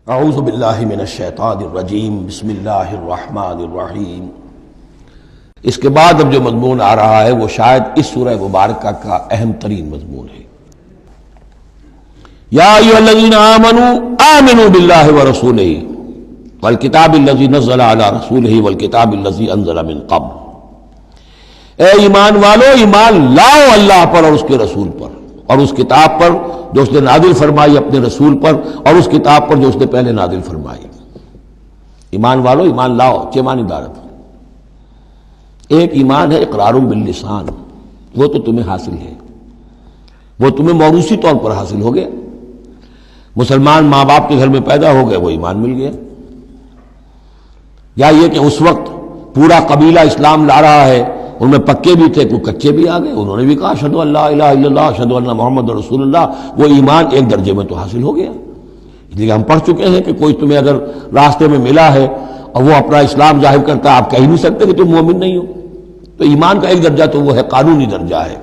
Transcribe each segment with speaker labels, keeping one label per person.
Speaker 1: اعوذ باللہ من الشیطان الرجیم بسم اللہ الرحمن الرحیم۔ اس کے بعد اب جو مضمون آ رہا ہے وہ شاید اس سورہ مبارکہ کا اہم ترین مضمون ہے۔ یا ایھا الذین آمنوا آمنوا باللہ ورسولہ والکتاب الذی نزل علی رسولہ والکتاب الذی انزل من قبل۔ اے ایمان والو، ایمان لاؤ اللہ پر اور اس کے رسول پر اور اس کتاب پر جو اس نے نازل فرمائی اپنے رسول پر اور اس کتاب پر جو اس نے پہلے نازل فرمائی۔ ایمان والو، ایمان لاؤ، چھ معنی دارت۔ ایک ایمان ہے اقرار باللسان، وہ تو تمہیں حاصل ہے، وہ تمہیں موروثی طور پر حاصل ہو گیا۔ مسلمان ماں باپ کے گھر میں پیدا ہو گئے، وہ ایمان مل گیا۔ یا یہ کہ اس وقت پورا قبیلہ اسلام لا رہا ہے، ان میں پکے بھی تھے، کوئی کچے بھی آ گئے، انہوں نے بھی کہا اشہدو ان لا الہ الا اللہ اشہدو ان محمد رسول اللہ، وہ ایمان ایک درجے میں تو حاصل ہو گیا۔ اس لیے ہم پڑھ چکے ہیں کہ کوئی تمہیں اگر راستے میں ملا ہے اور وہ اپنا اسلام ظاہر کرتا ہے، آپ کہہ نہیں سکتے کہ تم مومن نہیں ہو۔ تو ایمان کا ایک درجہ تو وہ ہے، قانونی درجہ ہے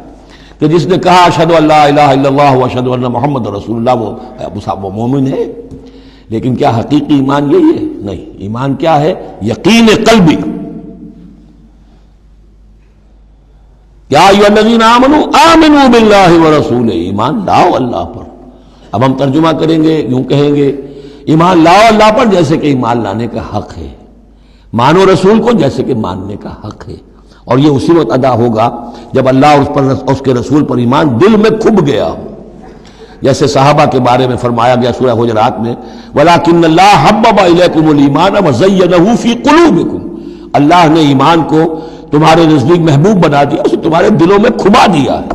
Speaker 1: کہ جس نے کہا اشہدو ان لا الہ الا اللہ واشہدو ان محمد رسول اللہ، وہ مومن ہے۔ لیکن کیا حقیقی ایمان یہی ہے؟ نہیں۔ ایمان کیا ہے؟ یقین قلبی۔ یا ایھا الذین آمنوا آمنوا باللہ ورسولہ، ایمان لاؤ اللہ پر۔ اب ہم ترجمہ کریں گے، یوں کہیں گے ایمان لاؤ اللہ پر جیسے کہ ایمان لانے کا حق ہے، مانو رسول کو جیسے کہ ماننے کا حق ہے۔ اور یہ اسی وقت ادا ہوگا جب اللہ اس کے رسول پر ایمان دل میں کھب گیا ہو، جیسے صحابہ کے بارے میں فرمایا گیا سورہ حجرات میں وَلَٰكِنَّ اللَّهَ حَبَّبَ إِلَيْكُمُ الْإِيمَانَ وَزَيَّنَهُ فِي قُلُوبِكُمْ، اللہ نے ایمان کو تمہارے نزدیک محبوب بنا دیا، اسے تمہارے دلوں میں کھبا دیا ہے۔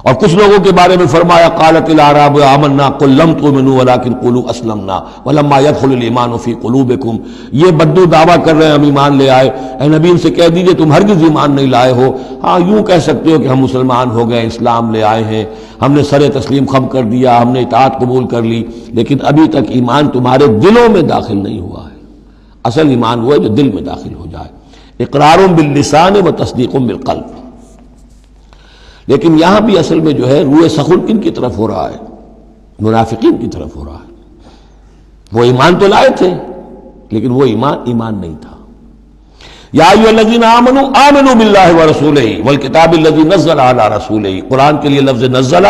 Speaker 1: اور کچھ لوگوں کے بارے میں فرمایا قالت الاعراب آمنا قل لم تؤمنوا ولكن قولوا اسلمنا ولما يدخل الايمان في قلوبكم، یہ بدو دعویٰ کر رہے ہیں ہم ایمان لے آئے۔ اے نبی ان سے کہہ دیجئے تم ہرگز ایمان نہیں لائے ہو، ہاں یوں کہہ سکتے ہو کہ ہم مسلمان ہو گئے، اسلام لے آئے ہیں، ہم نے سر تسلیم خم کر دیا، ہم نے اطاعت قبول کر لی، لیکن ابھی تک ایمان تمہارے دلوں میں داخل نہیں ہوا ہے۔ اصل ایمان وہ ہے جو دل میں داخل ہو جائے، اقرار باللسان و تصدیق بالقلب۔ لیکن یہاں بھی اصل میں جو ہے روئے سخن کن کی طرف ہو رہا ہے؟ منافقین کی طرف ہو رہا ہے۔ وہ ایمان تو لائے تھے لیکن وہ ایمان نہیں تھا۔ یا ایھا الذین آمنوا آمنوا باللہ ورسولہ والکتاب الذی نزل علی رسولہ، قرآن کے لیے لفظ نزل،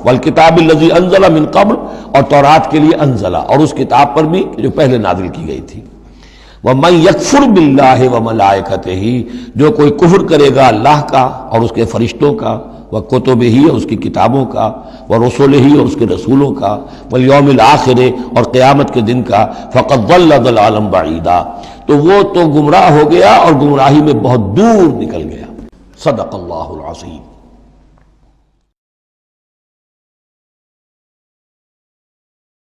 Speaker 1: والکتاب الذی انزل من قبل، اور تورات کے لیے انزل، اور اس کتاب پر بھی جو پہلے نازل کی گئی تھی۔ وَمَن يَكْفُرْ بِاللَّهِ وَمَلَائِكَتِهِ، جو کوئی کفر کرے گا اللہ کا اور اس کے فرشتوں کا، وَكُتُبِهِ اور اس کی کتابوں کا، وَرُسُلِهِ اور اس کے رسولوں کا، وَالْيَوْمِ الْآخِرِ اور قیامت کے دن کا، فَقَدْ ضَلَّ ضَلَالًا بَعِيدًا، تو وہ تو گمراہ ہو گیا اور گمراہی میں بہت دور نکل گیا۔ صدق اللہ العظیم۔